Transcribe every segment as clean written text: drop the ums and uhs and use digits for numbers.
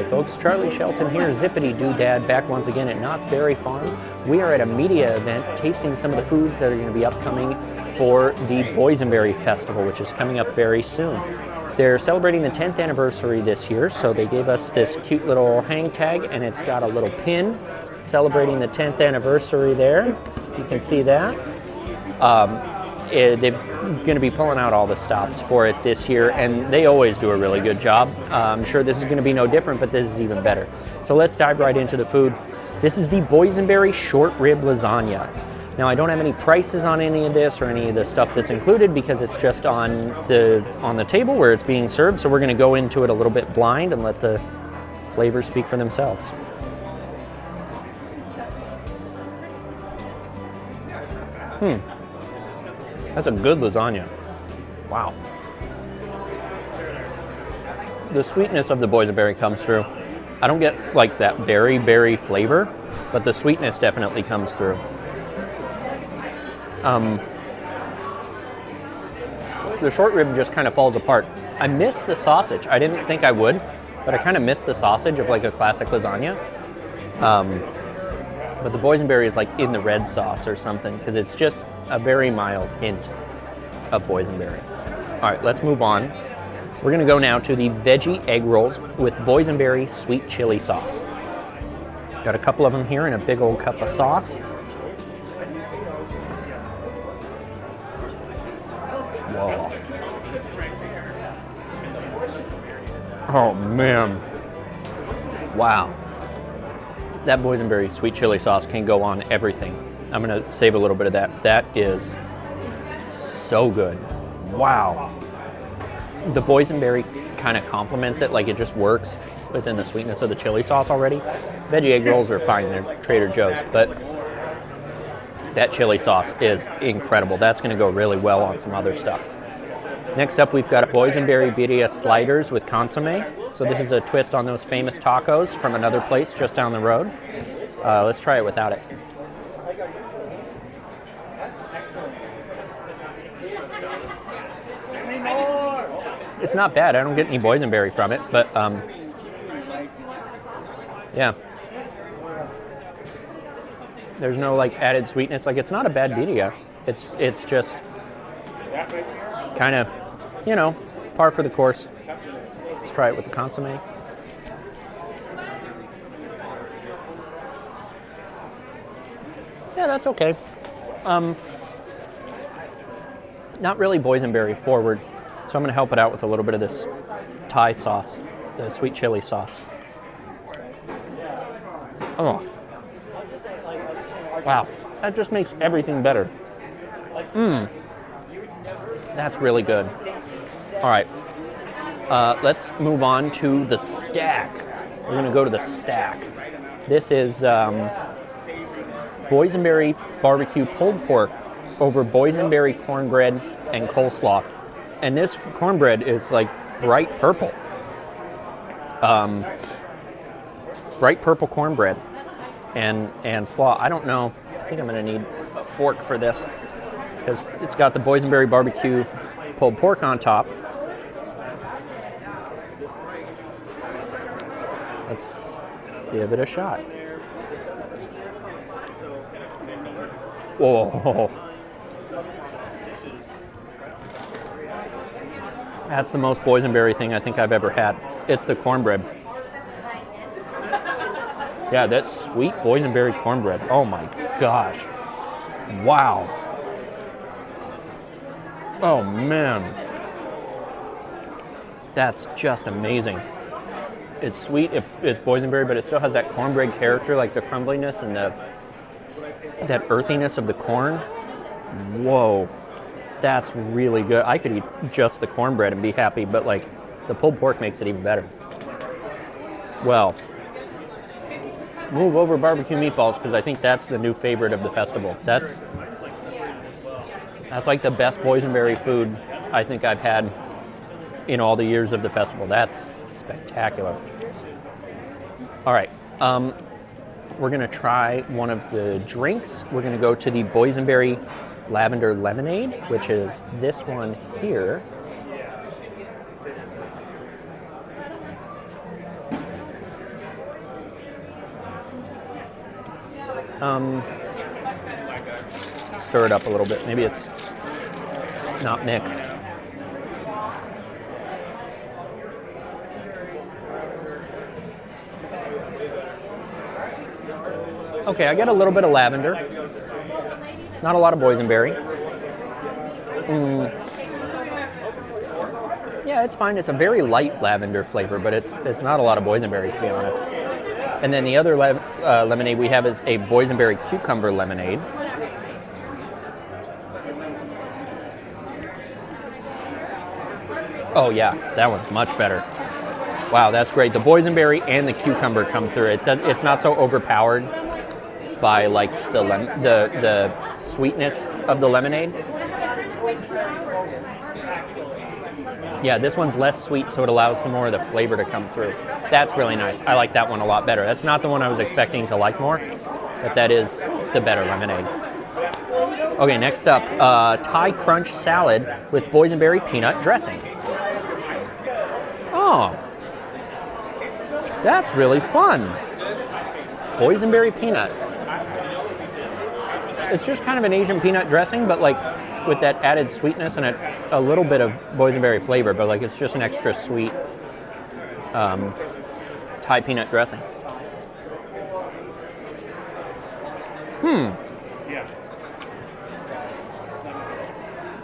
Hi folks, Charlie Shelton here, Zippity Doodad, back once again at Knott's Berry Farm. We are at a media event tasting some of the foods that are going to be upcoming for the Boysenberry Festival, which is coming up very soon. They're celebrating the 10th anniversary this year, so they gave us this cute little hang tag, and it's got a little pin celebrating the 10th anniversary there. You can see that. They're going to be pulling out all the stops for it this year, and they always do a really good job. I'm sure this is going to be no different, but this is even better. So let's dive right into the food. This is the Boysenberry short rib lasagna. Now, I don't have any prices on any of this or any of the stuff that's included because it's just on the table where it's being served, so we're going to go into it a little bit blind and let the flavors speak for themselves. That's a good lasagna. Wow. The sweetness of the boysenberry comes through. I don't get like that berry flavor, but the sweetness definitely comes through. The short rib just kind of falls apart. I miss the sausage. I didn't think I would, but I kind of miss the sausage of like a classic lasagna. But the boysenberry is like in the red sauce or something because it's just a very mild hint of boysenberry. All right, let's move on. We're gonna go now to the veggie egg rolls with boysenberry sweet chili sauce. Got a couple of them here in a big old cup of sauce. Whoa. Oh man. Wow. That boysenberry sweet chili sauce can go on everything. I'm gonna save a little bit of that. That is so good. Wow. The boysenberry kind of complements it, like it just works within the sweetness of the chili sauce already. Veggie egg rolls are fine, they're Trader Joe's, but that chili sauce is incredible. That's gonna go really well on some other stuff. Next up, we've got boysenberry birria sliders with consomme. So this is a twist on those famous tacos from another place just down the road. Let's try it without it. It's not bad. I don't get any boysenberry from it, but yeah. There's no like added sweetness. Like it's not a bad birria. It's just kind of, you know, par for the course. Let's try it with the consomme. Yeah, that's okay. Not really boysenberry forward, so I'm going to help it out with a little bit of this Thai sauce, the sweet chili sauce. Oh. Wow, that just makes everything better. That's really good. All right, let's move on to the stack. We're gonna go to the stack. This is boysenberry barbecue pulled pork over boysenberry cornbread and coleslaw. And this cornbread is like bright purple. Bright purple cornbread and slaw. I don't know, I think I'm gonna need a fork for this because it's got the boysenberry barbecue pulled pork on top. Let's give it a shot. Whoa. That's the most boysenberry thing I think I've ever had. It's the cornbread. Yeah, that's sweet boysenberry cornbread. Oh my gosh. Wow. Oh man. That's just amazing. It's sweet if it's boysenberry, but it still has that cornbread character, like the crumbliness and that earthiness of the corn. Whoa. That's really good. I could eat just the cornbread and be happy, but like the pulled pork makes it even better. Well, move over barbecue meatballs because I think that's the new favorite of the festival. That's like the best boysenberry food I think I've had in all the years of the festival. That's spectacular. All right, we're gonna try one of the drinks. We're gonna go to the boysenberry lavender lemonade, which is this one here. Stir it up a little bit. Maybe it's not mixed. Okay, I get a little bit of lavender. Not a lot of boysenberry. Yeah, it's fine. It's a very light lavender flavor, but it's not a lot of boysenberry, to be honest. And then the other lemonade we have is a boysenberry cucumber lemonade. Oh yeah, that one's much better. Wow, that's great. The boysenberry and the cucumber come through. It's not so overpowered by like the sweetness of the lemonade. Yeah, this one's less sweet, so it allows some more of the flavor to come through. That's really nice. I like that one a lot better. That's not the one I was expecting to like more, but that is the better lemonade. Okay, next up, Thai crunch salad with boysenberry peanut dressing. Oh, that's really fun. Boysenberry peanut. It's just kind of an Asian peanut dressing, but like with that added sweetness and a little bit of boysenberry flavor, but like it's just an extra sweet Thai peanut dressing.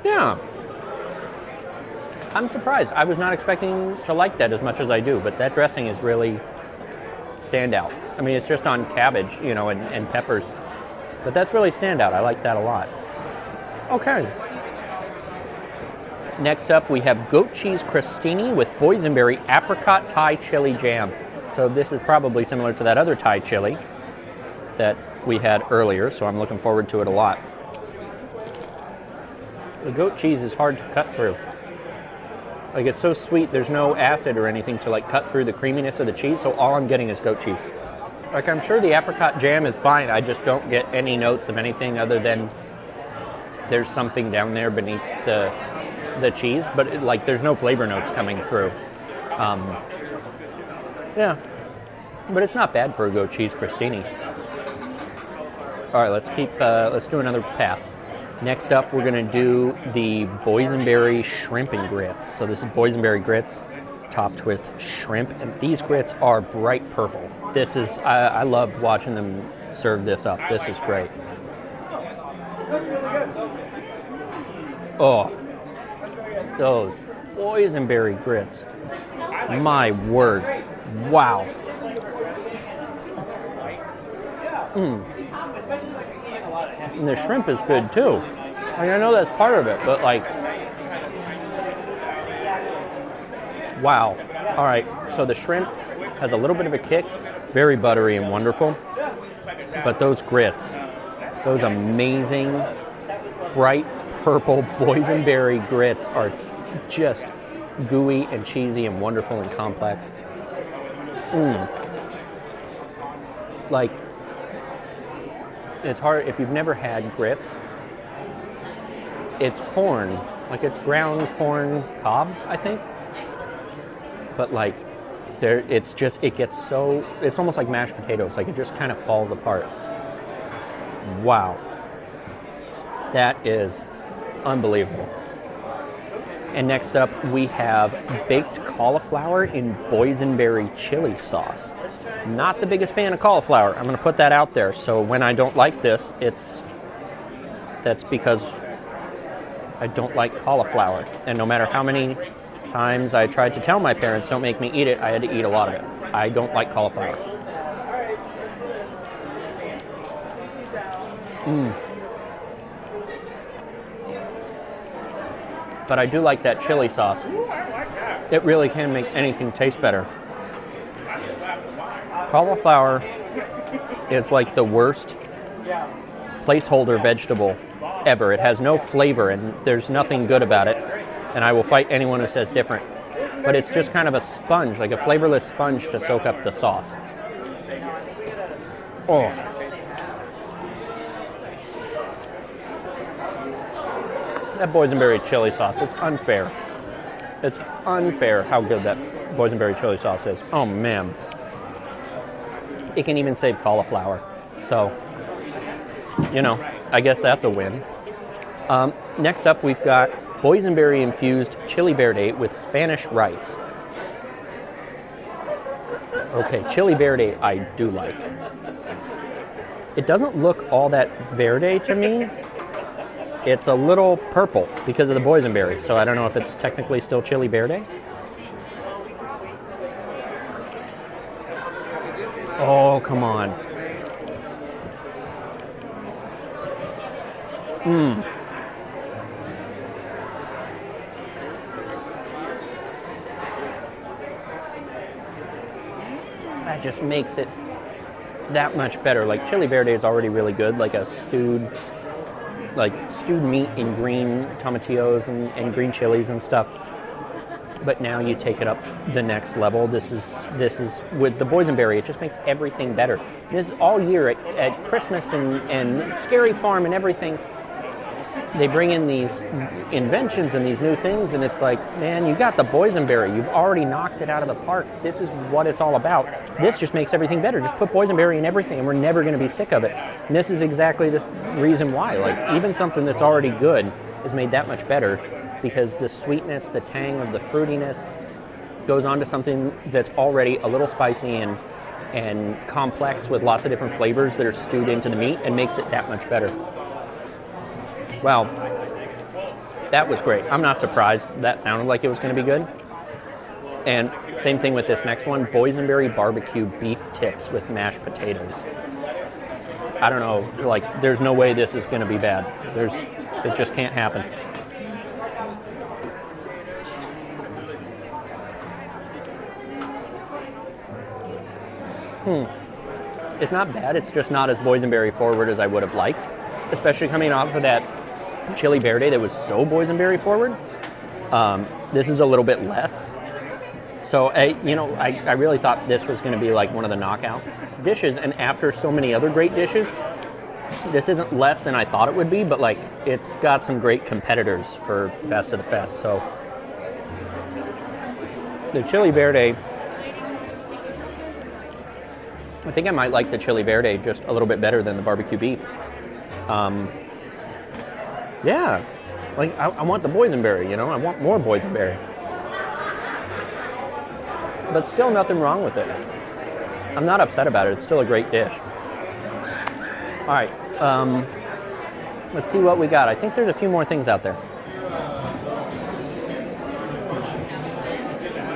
Yeah. I'm surprised. I was not expecting to like that as much as I do, but that dressing is really standout. I mean, it's just on cabbage, you know, and peppers, but that's really standout. I like that a lot. Okay. Next up, we have goat cheese crostini with boysenberry apricot Thai chili jam. So this is probably similar to that other Thai chili that we had earlier, so I'm looking forward to it a lot. The goat cheese is hard to cut through. Like, it's so sweet, there's no acid or anything to like cut through the creaminess of the cheese, so all I'm getting is goat cheese. Like, I'm sure the apricot jam is fine, I just don't get any notes of anything other than there's something down there beneath the cheese, but there's no flavor notes coming through. Yeah, but it's not bad for a goat cheese crostini. All right, let's do another pass. Next up, we're gonna do the boysenberry shrimp and grits. So this is boysenberry grits topped with shrimp, and these grits are bright purple. This is, I love watching them serve this up. This is great. Oh, those boysenberry grits. My word. Wow. And the shrimp is good too. I mean, I know that's part of it, but like, wow. All right, so the shrimp has a little bit of a kick, very buttery and wonderful. But those grits, those amazing bright purple boysenberry grits are just gooey and cheesy and wonderful and complex. Like, it's hard, if you've never had grits, it's corn, like it's ground corn cob, I think. But like, it's almost like mashed potatoes, like it just kind of falls apart. Wow. That is unbelievable. And next up, we have baked cauliflower in boysenberry chili sauce. Not the biggest fan of cauliflower. I'm going to put that out there. So when I don't like this, that's because I don't like cauliflower. And no matter how many times I tried to tell my parents, don't make me eat it, I had to eat a lot of it. I don't like cauliflower. But I do like that chili sauce. It really can make anything taste better. Cauliflower is like the worst placeholder vegetable ever. It has no flavor and there's nothing good about it. And I will fight anyone who says different. But it's just kind of a sponge, like a flavorless sponge to soak up the sauce. Oh. That boysenberry chili sauce, it's unfair. It's unfair how good that boysenberry chili sauce is. Oh man. It can even save cauliflower. So you know, I guess that's a win. Next up, we've got boysenberry-infused chili verde with Spanish rice. Okay, chili verde I do like. It doesn't look all that verde to me. It's a little purple because of the boysenberry, so I don't know if it's technically still chili verde. Oh, come on. That just makes it that much better. Like chili verde is already really good, like a stewed meat in green tomatillos and green chilies and stuff. But now you take it up the next level. This is with the boysenberry, it just makes everything better. This is all year at Christmas and Scary Farm and everything. They bring in these inventions and these new things, and it's like, man, you got the boysenberry. You've already knocked it out of the park. This is what it's all about. This just makes everything better. Just put boysenberry in everything, and we're never going to be sick of it. And this is exactly the reason why. Like, even something that's already good is made that much better because the sweetness, the tang of the fruitiness goes on to something that's already a little spicy and complex with lots of different flavors that are stewed into the meat and makes it that much better. Wow, that was great. I'm not surprised. That sounded like it was going to be good. And same thing with this next one, boysenberry barbecue beef tips with mashed potatoes. I don't know, like there's no way this is going to be bad. It just can't happen. It's not bad. It's just not as boysenberry forward as I would have liked, especially coming off of that chili verde that was so boysenberry forward. This is a little bit less. So, I really thought this was going to be like one of the knockout dishes. And after so many other great dishes, this isn't less than I thought it would be, but like it's got some great competitors for best of the fest. So the chili verde, I think I might like the chili verde just a little bit better than the barbecue beef. Yeah, like I want the boysenberry, I want more boysenberry. But still nothing wrong with it. I'm not upset about it. It's still a great dish. All right, let's see what we got. I think there's a few more things out there.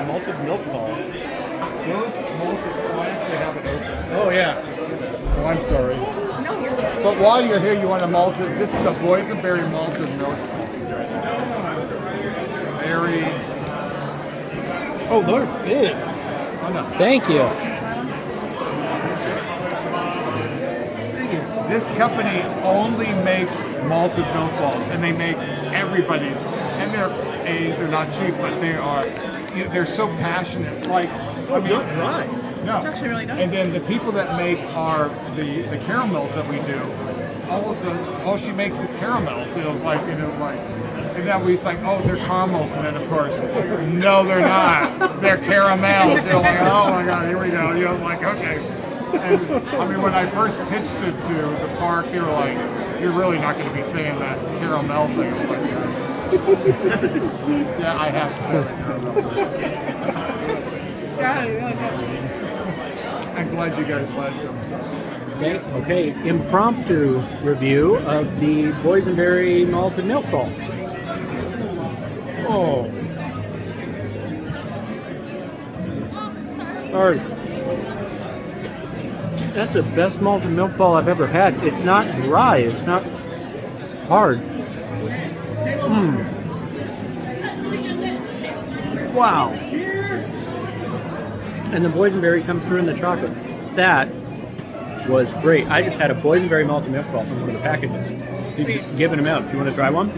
Malted milk balls. Those malted, I actually have it open. Oh, yeah. So I'm sorry. No, you're good. But while you're here, you want a malted, this is a boysenberry malted milk balls. Very... Oh, they're big. Oh, no. Thank you. This company only makes malted milk balls, and they make everybody's. And they're not cheap, but they're so passionate. It's like, It's not dry. No. It's actually really nice. And then the people that make the caramels that we do, all she makes is caramels. It was like, and then we was like, oh, they're caramels, and then of course, no, they're not. They're caramels. You're like, oh my God, here we go. Like, okay. And I mean, when I first pitched it to the park, they were like, you're really not going to be saying that caramel thing. I'm like, yeah, I have to say that caramel thing. Yeah, you're really good. I'm glad you guys liked them. Okay, impromptu review of the boysenberry malted milk ball. Oh. All right. That's the best malted milk ball I've ever had. It's not dry. It's not hard. Wow. And the boysenberry comes through in the chocolate. That was great. I just had a boysenberry malted milk ball from one of the packages. He's just giving them out. If you want to try one?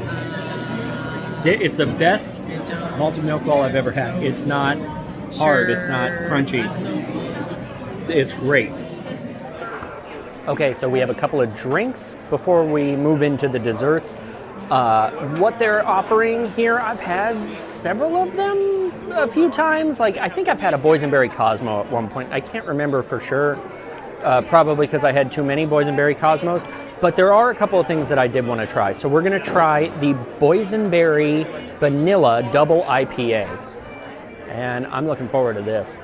It's the best malted milk ball I've ever had. It's not hard. It's not crunchy. It's great. Okay, so we have a couple of drinks before we move into the desserts. What they're offering here, I've had several of them a few times. Like, I think I've had a boysenberry Cosmo at one point. I can't remember for sure. probably because I had too many boysenberry Cosmos. But there are a couple of things that I did want to try. So we're going to try the boysenberry vanilla double IPA. And I'm looking forward to this.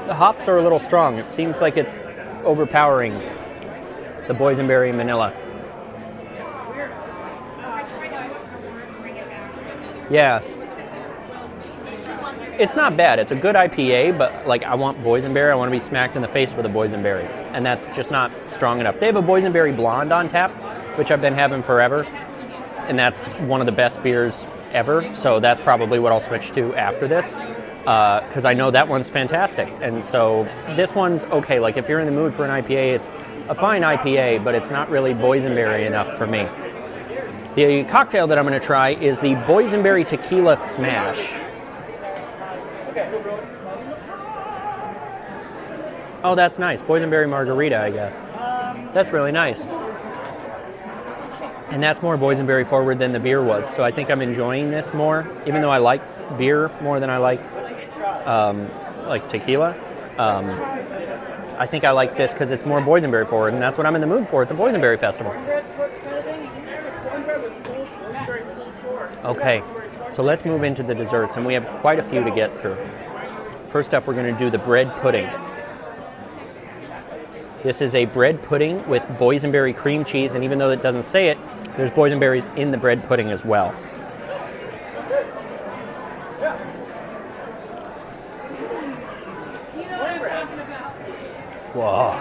The hops are a little strong. It seems like it's overpowering the boysenberry vanilla. Yeah. It's not bad. It's a good IPA, but like I want boysenberry. I want to be smacked in the face with a boysenberry, and that's just not strong enough. They have a boysenberry blonde on tap, which I've been having forever, and that's one of the best beers ever. So that's probably what I'll switch to after this, because I know that one's fantastic. And so this one's okay. Like if you're in the mood for an IPA, it's a fine IPA, but it's not really boysenberry enough for me. The cocktail that I'm going to try is the boysenberry tequila smash. Oh, that's nice. Boysenberry margarita, I guess. That's really nice. And that's more boysenberry forward than the beer was. So I think I'm enjoying this more, even though I like beer more than I like tequila. I think I like this because it's more boysenberry forward, and that's what I'm in the mood for at the Boysenberry Festival. Okay, so let's move into the desserts, and we have quite a few to get through. First up, we're going to do the bread pudding. This is a bread pudding with boysenberry cream cheese, and even though it doesn't say it, there's boysenberries in the bread pudding as well. Whoa.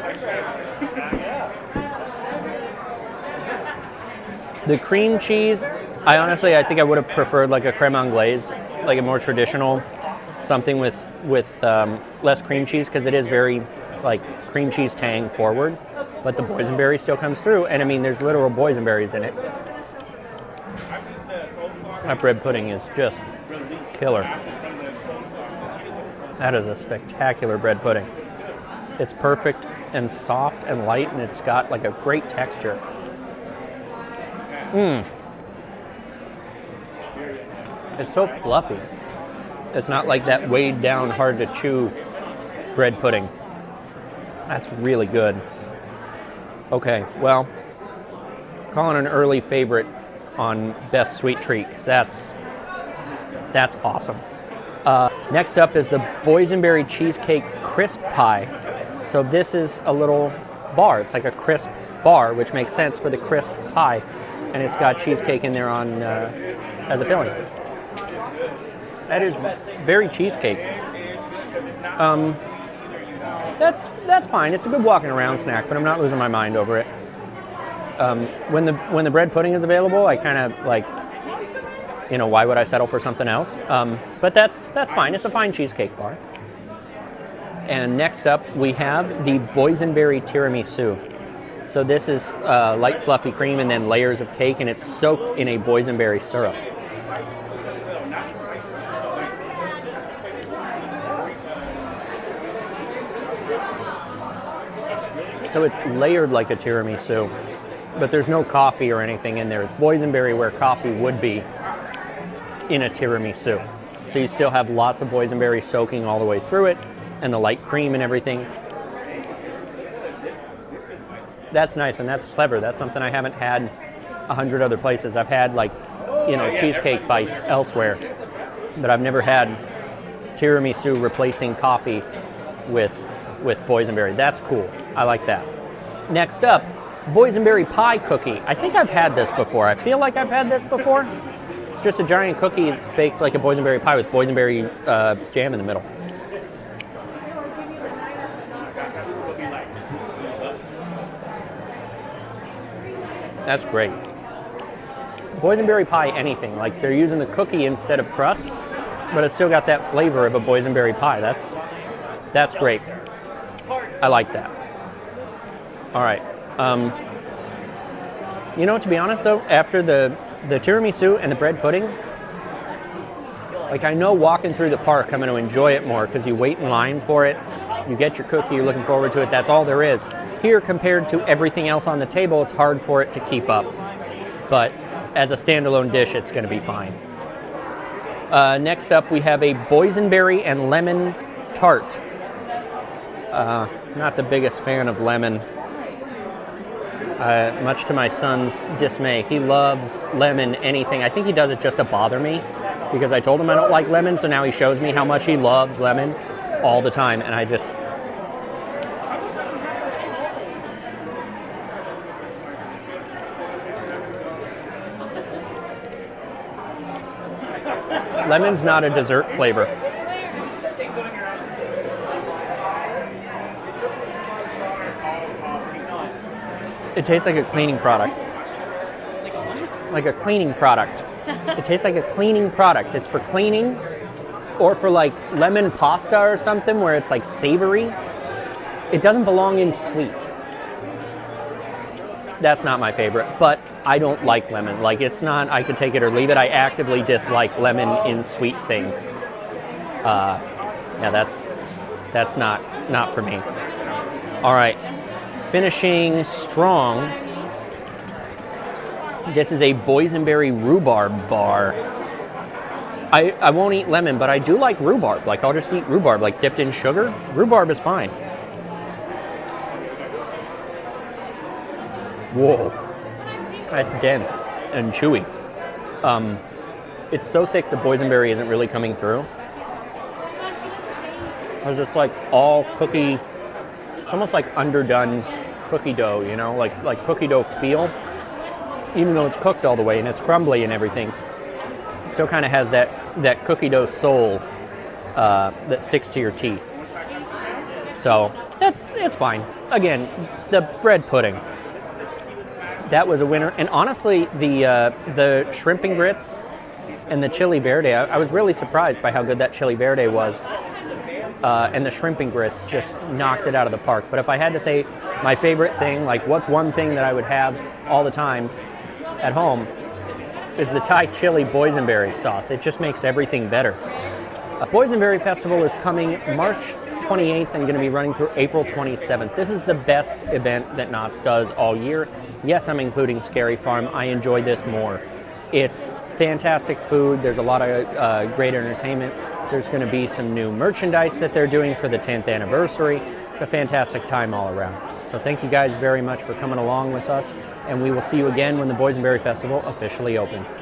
The cream cheese, I think I would have preferred like a creme anglaise, like a more traditional, something with less cream cheese, because it is very like cream cheese tang forward, but the boysenberry still comes through, and I mean there's literal boysenberries in it. That bread pudding is just killer. That is a spectacular bread pudding. It's perfect and soft and light, and it's got like a great texture. It's so fluffy. It's not like that weighed down, hard to chew bread pudding. That's really good. Okay, well, calling an early favorite on best sweet treat, because that's awesome. Next up is the boysenberry cheesecake crisp pie. So this is a little bar. It's like a crisp bar, which makes sense for the crisp pie, and it's got cheesecake in there on as a filling. That is very cheesecake. That's fine. It's a good walking around snack, but I'm not losing my mind over it. When the bread pudding is available, I kind of like, why would I settle for something else? But that's fine. It's a fine cheesecake bar. And next up, we have the boysenberry tiramisu. So this is light fluffy cream and then layers of cake, and it's soaked in a boysenberry syrup. So it's layered like a tiramisu, but there's no coffee or anything in there. It's boysenberry where coffee would be in a tiramisu. So you still have lots of boysenberry soaking all the way through it, and the light cream and everything. That's nice and that's clever. That's something I haven't had 100 other places. I've had cheesecake bites elsewhere, but I've never had tiramisu replacing coffee with boysenberry. That's cool. I like that. Next up, boysenberry pie cookie. I think I've had this before. I feel like I've had this before. It's just a giant cookie. It's baked like a boysenberry pie with boysenberry jam in the middle. That's great. Boysenberry pie anything. Like they're using the cookie instead of crust, but it's still got that flavor of a boysenberry pie. That's great. I like that. All right. To be honest though, after the tiramisu and the bread pudding, like I know walking through the park, I'm going to enjoy it more because you wait in line for it, you get your cookie, you're looking forward to it, that's all there is. Here, compared to everything else on the table, it's hard for it to keep up. But as a standalone dish, it's going to be fine. Next up, we have a boysenberry and lemon tart. Not the biggest fan of lemon, much to my son's dismay. He loves lemon anything. I think he does it just to bother me because I told him I don't like lemon, so now he shows me how much he loves lemon all the time, and I just... Lemon's not a dessert flavor. It tastes like a cleaning product. Like a what? Like a cleaning product. It tastes like a cleaning product. It's for cleaning or for like lemon pasta or something where it's like savory. It doesn't belong in sweet. That's not my favorite, but I don't like lemon. Like it's not, I could take it or leave it. I actively dislike lemon in sweet things. Yeah, that's not for me. All right, finishing strong. This is a boysenberry rhubarb bar. I won't eat lemon, but I do like rhubarb. Like I'll just eat rhubarb, like dipped in sugar. Rhubarb is fine. Whoa, that's dense and chewy. It's so thick the boysenberry isn't really coming through. Because it's like all cookie, it's almost like underdone cookie dough, you know, like cookie dough feel. Even though it's cooked all the way and it's crumbly and everything, it still kind of has that cookie dough soul that sticks to your teeth. So it's fine. Again, the bread pudding. That was a winner. And honestly, the shrimp and grits and the chili verde, I was really surprised by how good that chili verde was. And the shrimp and grits just knocked it out of the park. But if I had to say my favorite thing, like what's one thing that I would have all the time at home, is the Thai chili boysenberry sauce. It just makes everything better. Boysenberry Festival is coming March 28th and going to be running through April 27th. This is the best event that Knott's does all year. Yes, I'm including Scary Farm. I enjoy this more. It's fantastic food. There's a lot of great entertainment. There's going to be some new merchandise that they're doing for the 10th anniversary. It's a fantastic time all around. So thank you guys very much for coming along with us, and we will see you again when the Boysenberry Festival officially opens.